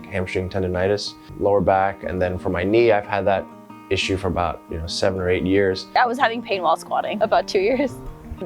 hamstring tendonitis, lower back, and then for my knee, I've had that issue for about 7 or 8 years. I was having pain while squatting about 2 years.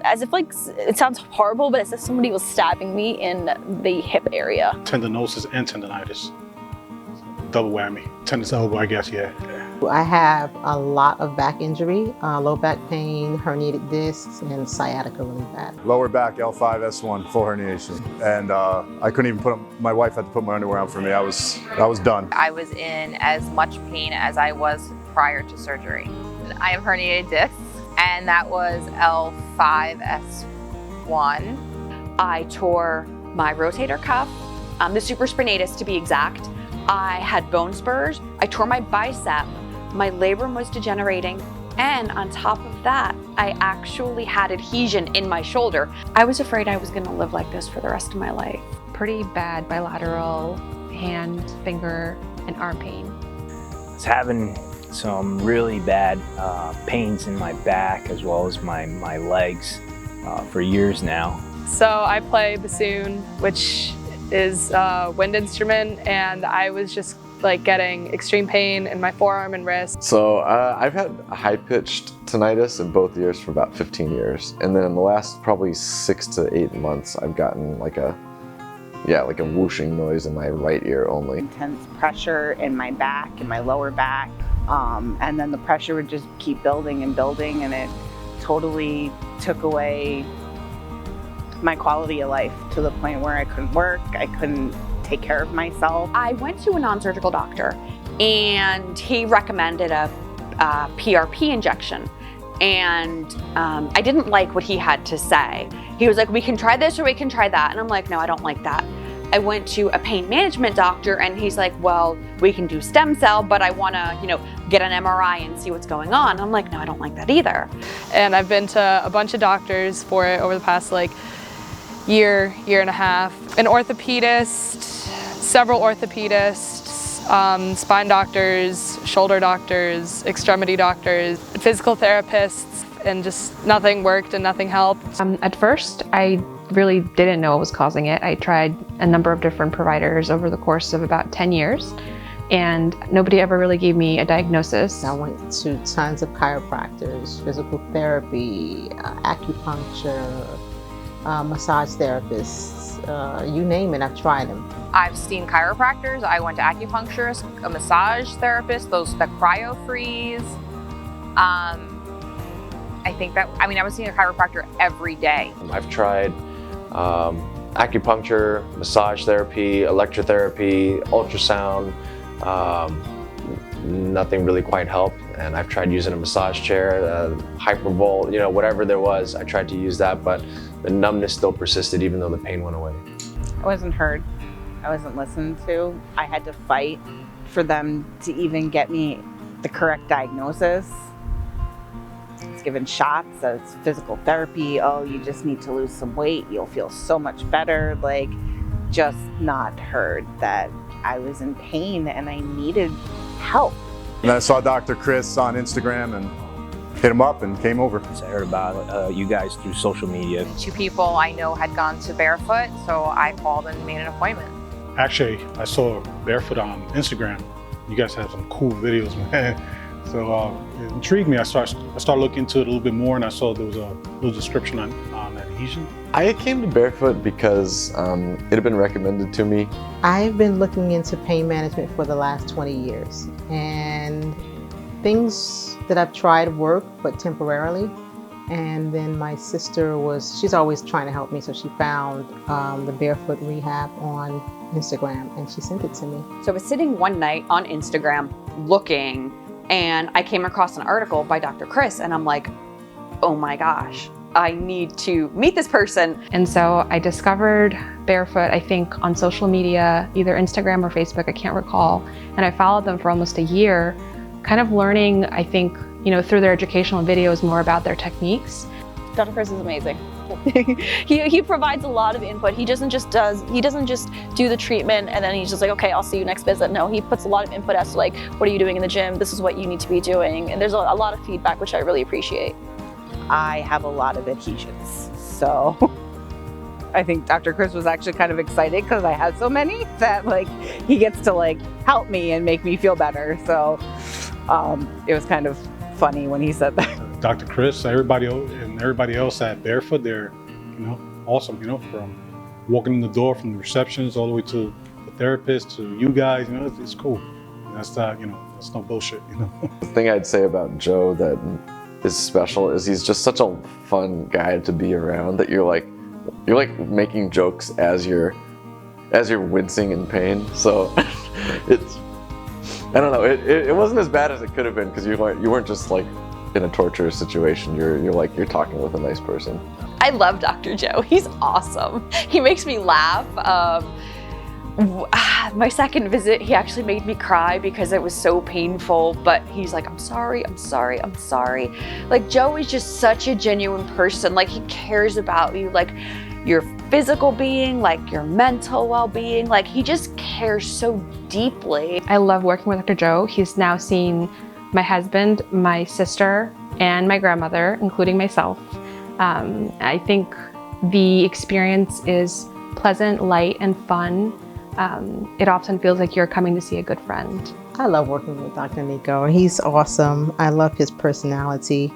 As if it sounds horrible, but it's as if somebody was stabbing me in the hip area. Tendinosis and tendonitis. Double whammy. Tendon elbow, I guess, yeah. I have a lot of back injury, low back pain, herniated discs, and sciatica really bad. Lower back L5-S1, full herniation. And I couldn't even my wife had to put my underwear on for me. I was done. I was in as much pain as I was prior to surgery. I have herniated discs, and that was L5-S1. I tore my rotator cuff, the supraspinatus to be exact. I had bone spurs. I tore my bicep. My labrum was degenerating. And on top of that, I actually had adhesion in my shoulder. I was afraid I was gonna live like this for the rest of my life. Pretty bad bilateral hand, finger, and arm pain. I was having some really bad pains in my back as well as my legs for years now. So I play bassoon, which is a wind instrument, and I was just like getting extreme pain in my forearm and wrist. So I've had high-pitched tinnitus in both ears for about 15 years. And then in the last probably 6 to 8 months, I've gotten like a whooshing noise in my right ear only. Intense pressure in my back, in my lower back. And then the pressure would just keep building and building, and it totally took away my quality of life to the point where I couldn't work, I couldn't take care of myself. I went to a non-surgical doctor, and he recommended a PRP injection. And I didn't like what he had to say. He was like, we can try this or we can try that. And I'm like, no, I don't like that. I went to a pain management doctor, and he's like, well, we can do stem cell, but I wanna, get an MRI and see what's going on. And I'm like, no, I don't like that either. And I've been to a bunch of doctors for it over the past year and a half. An orthopedist, several orthopedists, spine doctors, shoulder doctors, extremity doctors, physical therapists, and just nothing worked and nothing helped. At first, I really didn't know what was causing it. I tried a number of different providers over the course of about 10 years, and nobody ever really gave me a diagnosis. I went to tons of chiropractors, physical therapy, acupuncture, massage therapists, you name it, I've tried them. I've seen chiropractors, I went to acupuncturists, a massage therapist, the cryo freeze. I was seeing a chiropractor every day. I've tried acupuncture, massage therapy, electrotherapy, ultrasound. Nothing really quite helped, and I've tried using a massage chair, hypervolt, whatever there was, I tried to use that, but the numbness still persisted even though the pain went away. I wasn't heard. I wasn't listened to. I had to fight for them to even get me the correct diagnosis. I was given shots, it's physical therapy, oh, you just need to lose some weight, you'll feel so much better, just not heard that I was in pain and I needed help. And then I saw Dr. Chris on Instagram and hit him up and came over. I heard about you guys through social media. 2 people I know had gone to Barefoot, so I called and made an appointment. Actually, I saw Barefoot on Instagram. You guys have some cool videos, man. So it intrigued me. I started looking into it a little bit more, and I saw there was a little description on adhesion. I came to Barefoot because it had been recommended to me. I've been looking into pain management for the last 20 years, and things that I've tried work, but temporarily. And then my sister she's always trying to help me, so she found the Barefoot Rehab on Instagram, and she sent it to me. So I was sitting one night on Instagram looking, and I came across an article by Dr. Chris, and I'm like, oh my gosh, I need to meet this person. And so I discovered Barefoot, I think, on social media, either Instagram or Facebook, I can't recall. And I followed them for almost a year, kind of learning, I think, through their educational videos more about their techniques. Dr. Chris is amazing. he provides a lot of input. He doesn't just do the treatment and then he's just like, okay, I'll see you next visit. No, he puts a lot of input as to what are you doing in the gym? This is what you need to be doing. And there's a lot of feedback, which I really appreciate. I have a lot of adhesions, so I think Dr. Chris was actually kind of excited because I had so many that like he gets to like help me and make me feel better. So it was kind of funny when he said that. Dr. Chris, everybody else at Barefoot, they're, you know, awesome, you know, from walking in the door, from the receptions all the way to the therapist, to you guys, you know, it's cool. And that's not, you know, that's no bullshit, you know. The thing I'd say about Joe that is special is he's just such a fun guy to be around that you're like making jokes as you're wincing in pain. So it's, I don't know, it wasn't as bad as it could have been because you weren't just like in a torturous situation. You're talking with a nice person. I love Dr. Joe. He's awesome. He makes me laugh. My second visit, he actually made me cry because it was so painful, but he's like, I'm sorry, I'm sorry, I'm sorry. Like, Joe is just such a genuine person. Like, he cares about you, like your physical being, like your mental well-being. Like, he just cares so deeply. I love working with Dr. Joe. He's now seen my husband, my sister, and my grandmother, including myself. I think the experience is pleasant, light, and fun. It often feels like you're coming to see a good friend. I love working with Dr. Nico. He's awesome. I love his personality.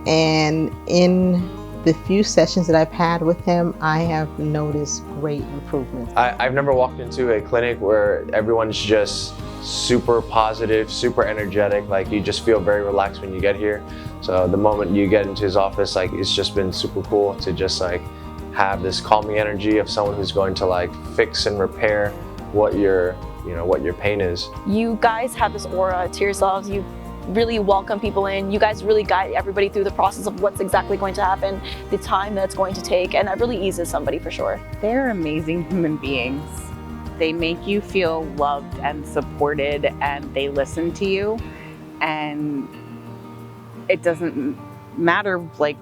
And in the few sessions that I've had with him, I have noticed great improvements. I've never walked into a clinic where everyone's just super positive, super energetic. Like, you just feel very relaxed when you get here. So the moment you get into his office, like, it's just been super cool to just like have this calming energy of someone who's going to like fix and repair what your pain is. You guys have this aura to yourselves. You really welcome people in. You guys really guide everybody through the process of what's exactly going to happen, the time that's going to take, and that really eases somebody for sure. They're amazing human beings. They make you feel loved and supported, and they listen to you, and it doesn't matter like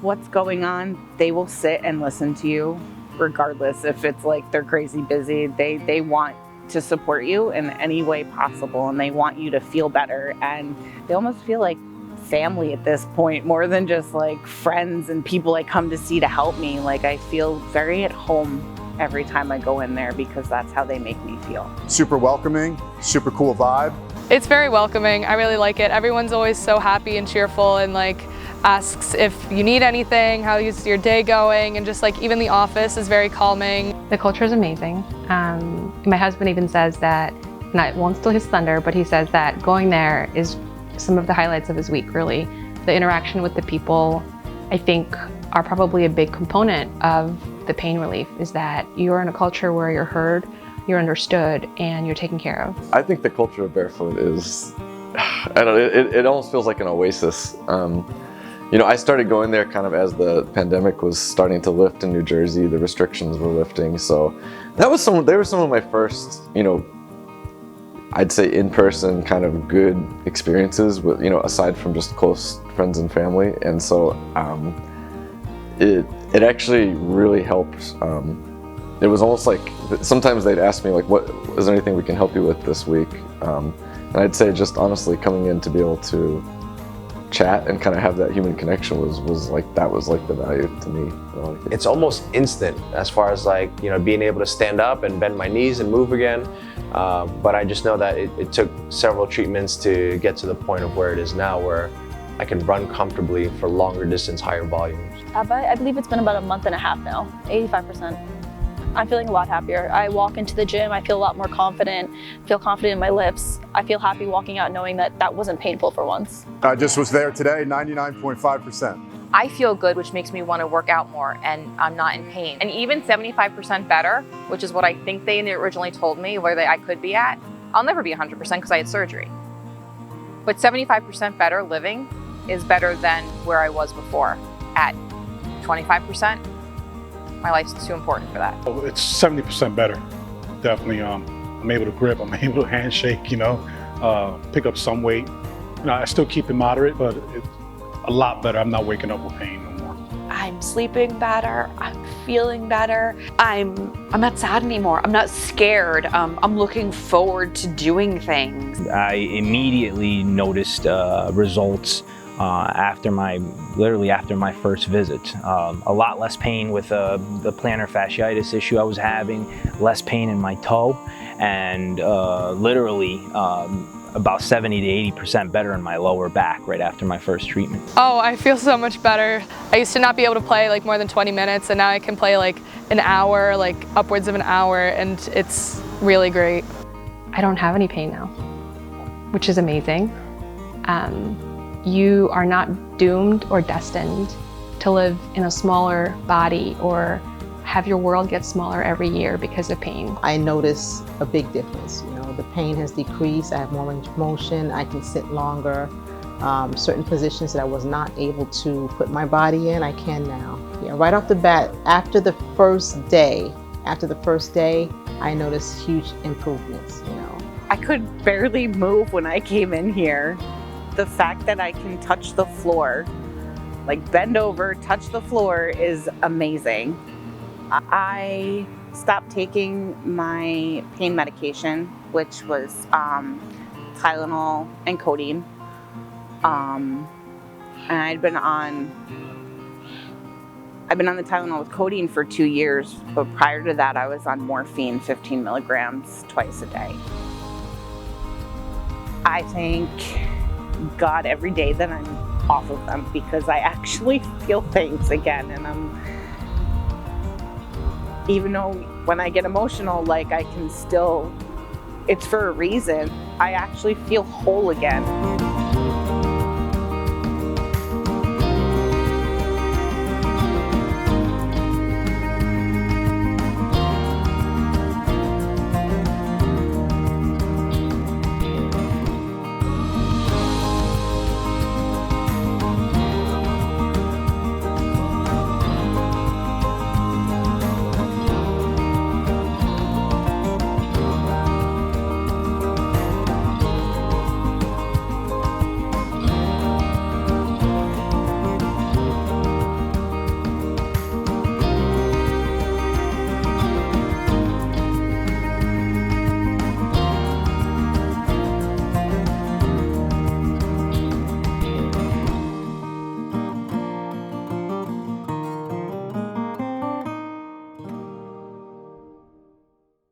what's going on. They will sit and listen to you regardless if it's like they're crazy busy. They want to support you in any way possible, and they want you to feel better, and they almost feel like family at this point, more than just like friends and people I come to see to help me. Like, I feel very at home every time I go in there because that's how they make me feel. Super welcoming, super cool vibe. It's very welcoming. I really like it. Everyone's always so happy and cheerful and like asks if you need anything, how is your day going, and just like even the office is very calming. The culture is amazing. My husband even says that, and I won't steal his thunder, but he says that going there is some of the highlights of his week, really. The interaction with the people, I think, are probably a big component of the pain relief, is that you're in a culture where you're heard, you're understood, and you're taken care of. I think the culture of Barefoot is, I don't know, it almost feels like an oasis. You know, I started going there kind of as the pandemic was starting to lift in New Jersey, the restrictions were lifting. So they were some of my first, you know, I'd say in-person kind of good experiences with, you know, aside from just close friends and family. And so it actually really helped. It was almost like, sometimes they'd ask me like, is there anything we can help you with this week? And I'd say just honestly coming in to be able to chat and kind of have that human connection was like the value to me. It's almost instant as far as like, you know, being able to stand up and bend my knees and move again. But I just know that it took several treatments to get to the point of where it is now, where I can run comfortably for longer distance, higher volumes. I believe it's been about a month and a half now, 85%. I'm feeling a lot happier. I walk into the gym, I feel a lot more confident, feel confident in my lifts. I feel happy walking out knowing that that wasn't painful for once. I just was there today, 99.5%. I feel good, which makes me want to work out more, and I'm not in pain. And even 75% better, which is what I think they originally told me where I could be at. I'll never be 100% because I had surgery. But 75% better living is better than where I was before. At 25%, my life's too important for that. It's 70% better, definitely. I'm able to grip, I'm able to handshake, you know, pick up some weight. You know, I still keep it moderate, but it's a lot better. I'm not waking up with pain no more. I'm sleeping better, I'm feeling better. I'm not sad anymore, I'm not scared. I'm looking forward to doing things. I immediately noticed results literally after my first visit. A lot less pain with the plantar fasciitis issue I was having, less pain in my toe, and literally about 70 to 80% better in my lower back right after my first treatment. Oh, I feel so much better. I used to not be able to play like more than 20 minutes, and now I can play like an hour, like upwards of an hour, and it's really great. I don't have any pain now, which is amazing. You are not doomed or destined to live in a smaller body or have your world get smaller every year because of pain. I notice a big difference. The pain has decreased. I have more range of motion. I can sit longer. Certain positions that I was not able to put my body in, I can now. Yeah, right off the bat, after the first day, I noticed huge improvements. I could barely move when I came in here. The fact that I can touch the floor, like bend over, touch the floor, is amazing. I stopped taking my pain medication, which was Tylenol and codeine. And I've been on the Tylenol with codeine for 2 years, but prior to that I was on morphine, 15 milligrams twice a day. I thank God every day that I'm off of them because I actually feel things again, and even though when I get emotional, like I can still, it's for a reason. I actually feel whole again.